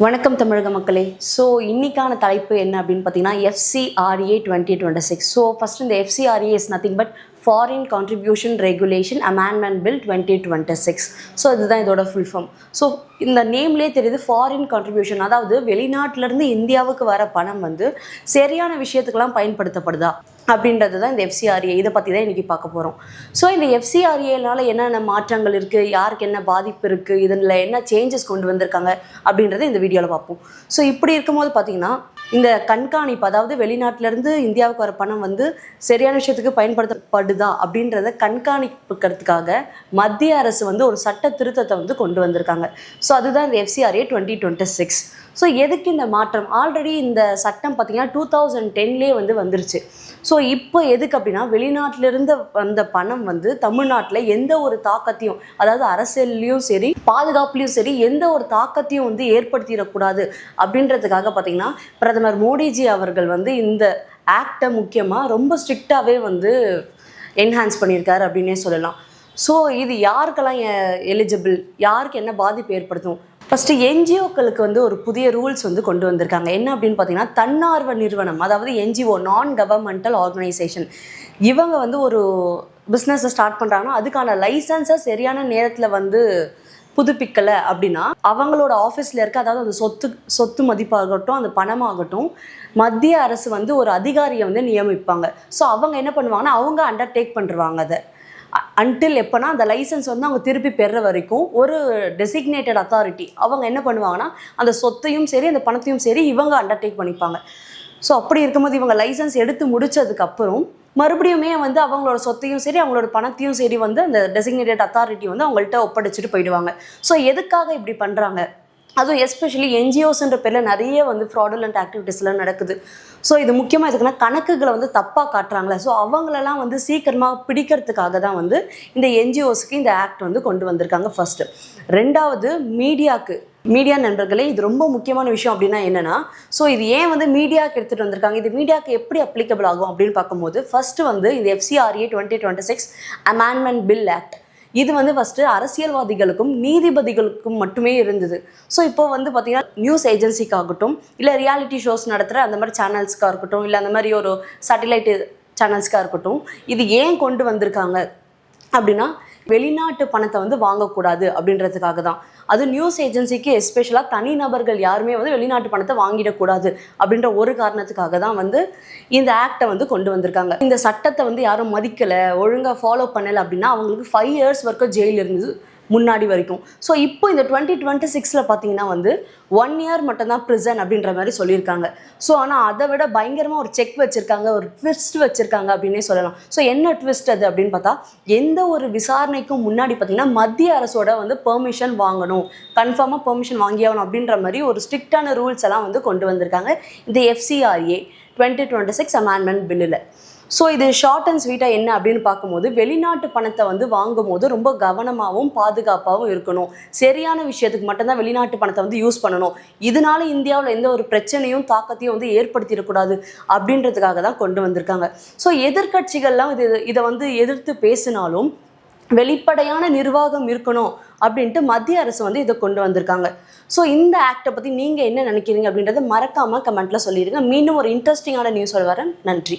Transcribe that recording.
வணக்கம் தமிழக மக்களே. ஸோ இன்னைக்கான தலைப்பு என்ன அப்படின்னு பார்த்தீங்கன்னா FCRA 2026. ஸோ ஃபர்ஸ்ட் இந்த FCRA is nothing but foreign contribution regulation amendment bill 2026. So இதுதான் இதோட ஃபுல் ஃபார்ம். ஸோ இந்த நேம்லேயே தெரியுது ஃபாரின் கான்ட்ரிபியூஷன், அதாவது வெளிநாட்டிலேருந்து இந்தியாவுக்கு வர பணம் வந்து சரியான விஷயத்துக்கெல்லாம் பயன்படுத்தப்படுதா அப்படின்றது தான் இந்த FCRA. இதை பற்றி தான் இன்றைக்கி பார்க்க போகிறோம். ஸோ இந்த FCRAனால என்னென்ன மாற்றங்கள் இருக்குது, யாருக்கு என்ன பாதிப்பு இருக்குது, இதில் என்ன சேஞ்சஸ் கொண்டு வந்திருக்காங்க அப்படின்றத இந்த வீடியோவில் பார்ப்போம். ஸோ இப்படி இருக்கும்போது பார்த்திங்கன்னா இந்த கண்காணிப்பு, அதாவது வெளிநாட்டிலேருந்து இந்தியாவுக்கு வர பணம் வந்து சரியான விஷயத்துக்கு பயன்படுத்தப்படுதா அப்படின்றத கண்காணிப்புக்கிறதுக்காக மத்திய அரசு வந்து ஒரு சட்ட திருத்தத்தை வந்து கொண்டு வந்திருக்காங்க. ஸோ அதுதான் இந்த FCRA 2026. ஸோ எதுக்கு இந்த மாற்றம்? ஆல்ரெடி இந்த சட்டம் பார்த்திங்கன்னா 2010லேயே வந்து வந்துருச்சு. ஸோ இப்போ எதுக்கு அப்படின்னா, வெளிநாட்டிலிருந்து வந்த பணம் வந்து தமிழ்நாட்டில் எந்த ஒரு தாக்கத்தையும், அதாவது அரசியல்லையும் சரி பாதுகாப்புலையும் சரி எந்த ஒரு தாக்கத்தையும் வந்து ஏற்படுத்திடக்கூடாது அப்படின்றதுக்காக பார்த்திங்கன்னா பிரதமர் மோடிஜி அவர்கள் வந்து இந்த ஆக்டை முக்கியமாக ரொம்ப ஸ்ட்ரிக்டாகவே வந்து என்ஹான்ஸ் பண்ணியிருக்காரு அப்படின்னே சொல்லலாம். ஸோ இது யாருக்கெல்லாம் எலிஜிபிள், யாருக்கு என்ன பாதிப்பு ஏற்படுத்தும்? ஃபஸ்ட்டு NGOக்களுக்கு வந்து ஒரு புதிய ரூல்ஸ் வந்து கொண்டு வந்திருக்காங்க. என்ன அப்படின்னு பார்த்தீங்கன்னா, தன்னார்வ நிறுவனம், அதாவது NGO நான் கவர்மெண்டல் ஆர்கனைசேஷன், இவங்க வந்து ஒரு பிஸ்னஸை ஸ்டார்ட் பண்ணுறாங்கன்னா அதுக்கான லைசன்ஸை சரியான நேரத்தில் வந்து புதுப்பிக்கலை அப்படின்னா அவங்களோட ஆஃபீஸில் இருக்க, அதாவது அந்த சொத்து மதிப்பாகட்டும் அந்த பணமாகட்டும் மத்திய அரசு வந்து ஒரு அதிகாரியை வந்து நியமிப்பாங்க. ஸோ அவங்க என்ன பண்ணுவாங்கன்னா அவங்க அண்டர்டேக் பண்ணுவாங்க அதை அன்டில் எப்போனா அந்த லைசன்ஸ் வந்து அவங்க திருப்பி பெற வரைக்கும் ஒரு டெசிக்னேட்டட் அத்தாரிட்டி அவங்க என்ன பண்ணுவாங்கன்னா அந்த சொத்தையும் சரி அந்த பணத்தையும் சரி இவங்க அண்டர்டேக் பண்ணிப்பாங்க. ஸோ அப்படி இருக்கும்போது இவங்க லைசன்ஸ் எடுத்து முடிச்சதுக்கப்புறம் மறுபடியுமே வந்து அவங்களோட சொத்தையும் சரி அவங்களோட பணத்தையும் சரி வந்து அந்த டெசிக்னேட்டட் அத்தாரிட்டி வந்து அவங்கள்ட்ட ஒப்படைச்சிட்டு போயிடுவாங்க. ஸோ எதுக்காக இப்படி பண்ணுறாங்க? அதுவும் எஸ்பெஷலி NGOஸ்ன்ற பேரில் நிறைய வந்து ஃப்ராடுலண்ட் ஆக்டிவிட்டீஸ்லாம் நடக்குது. ஸோ இது முக்கியமாக எதுக்குன்னா கணக்குகளை வந்து தப்பாக காட்டுறாங்களே, ஸோ அவங்களெல்லாம் வந்து சீக்கிரமாக பிடிக்கிறதுக்காக தான் வந்து இந்த NGOஸ்க்கு இந்த ஆக்ட் வந்து கொண்டு வந்திருக்காங்க ஃபர்ஸ்ட்டு. ரெண்டாவது மீடியா நண்பர்களே, இது ரொம்ப முக்கியமான விஷயம். அப்படின்னா என்னென்னா, ஸோ இது ஏன் வந்து மீடியாவுக்கு எடுத்துகிட்டு வந்திருக்காங்க, இது மீடியாவுக்கு எப்படி அப்ளிகபிள் ஆகும் அப்படின்னு பார்க்கும்போது ஃபர்ஸ்ட்டு வந்து இந்த FCRA 2026 அமெண்ட்மெண்ட் பில் ஆக்ட், இது வந்து ஃபஸ்ட்டு அரசியல்வாதிகளுக்கும் நீதிபதிகளுக்கும் மட்டுமே இருந்தது. ஸோ இப்போ வந்து பார்த்திங்கன்னா நியூஸ் ஏஜென்சிக்காகட்டும் இல்லை ரியாலிட்டி ஷோஸ் நடத்துகிற அந்த மாதிரி சேனல்ஸ்க்காக இருக்கட்டும் இல்லை அந்த மாதிரி ஒரு சேட்டிலைட்டு சேனல்ஸ்க்காக இருக்கட்டும், இது ஏன் கொண்டு வந்திருக்காங்க அப்படின்னா வெளிநாட்டு பணத்தை வந்து வாங்கக்கூடாது அப்படின்றதுக்காக தான். அது நியூஸ் ஏஜென்சிக்கு எஸ்பெஷலாக தனிநபர்கள் யாருமே வந்து வெளிநாட்டு பணத்தை வாங்கிடக்கூடாது அப்படின்ற ஒரு காரணத்துக்காக தான் வந்து இந்த ஆக்டை வந்து கொண்டு வந்திருக்காங்க. இந்த சட்டத்தை வந்து யாரும் மதிக்கலை, ஒழுங்காக ஃபாலோ பண்ணலை அப்படின்னா அவங்களுக்கு 5 years வரைக்கும் ஜெயில் இருந்தது முன்னாடி வரைக்கும். ஸோ இப்போ இந்த 2026 பார்த்தீங்கன்னா வந்து 1 year மட்டும்தான் ப்ரிசன் அப்படின்ற மாதிரி சொல்லியிருக்காங்க. ஸோ ஆனால் அதை விட பயங்கரமாக ஒரு செக் வச்சுருக்காங்க, ஒரு ட்விஸ்ட் வச்சுருக்காங்க அப்படின்னே சொல்லலாம். ஸோ என்ன ட்விஸ்ட் அது அப்படின்னு பார்த்தா, எந்த ஒரு விசாரணைக்கும் முன்னாடி பார்த்திங்கன்னா மத்திய அரசோட வந்து பெர்மிஷன் வாங்கணும், கன்ஃபார்மாக பெர்மிஷன் வாங்கியாகணும் அப்படின்ற மாதிரி ஒரு ஸ்ட்ரிக்டான ரூல்ஸ் எல்லாம் வந்து கொண்டு வந்திருக்காங்க இந்த FCRA 2026 அமெண்ட்மெண்ட் பில்லில். ஸோ இது ஷார்ட் அண்ட் ஸ்வீட்டாக என்ன அப்படின்னு பார்க்கும்போது, வெளிநாட்டு பணத்தை வந்து வாங்கும் போது ரொம்ப கவனமாகவும் பாதுகாப்பாகவும் இருக்கணும், சரியான விஷயத்துக்கு மட்டும்தான் வெளிநாட்டு பணத்தை வந்து யூஸ் பண்ணணும், இதனால இந்தியாவில் எந்த ஒரு பிரச்சனையும் தாக்கத்தையும் வந்து ஏற்படுத்திடக்கூடாது அப்படின்றதுக்காக தான் கொண்டு வந்திருக்காங்க. ஸோ எதிர்கட்சிகள்லாம் இதை வந்து எதிர்த்து பேசினாலும் வெளிப்படையான நிர்வாகம் இருக்கணும் அப்படின்ட்டு மத்திய அரசு வந்து இதை கொண்டு வந்திருக்காங்க. ஸோ இந்த ஆக்டை பற்றி நீங்கள் என்ன நினைக்கிறீங்க அப்படின்றத மறக்காமல் கமெண்ட்டில் சொல்லிடுங்க. மீண்டும் ஒரு இன்ட்ரெஸ்டிங்கான நியூஸோட வரேன். நன்றி.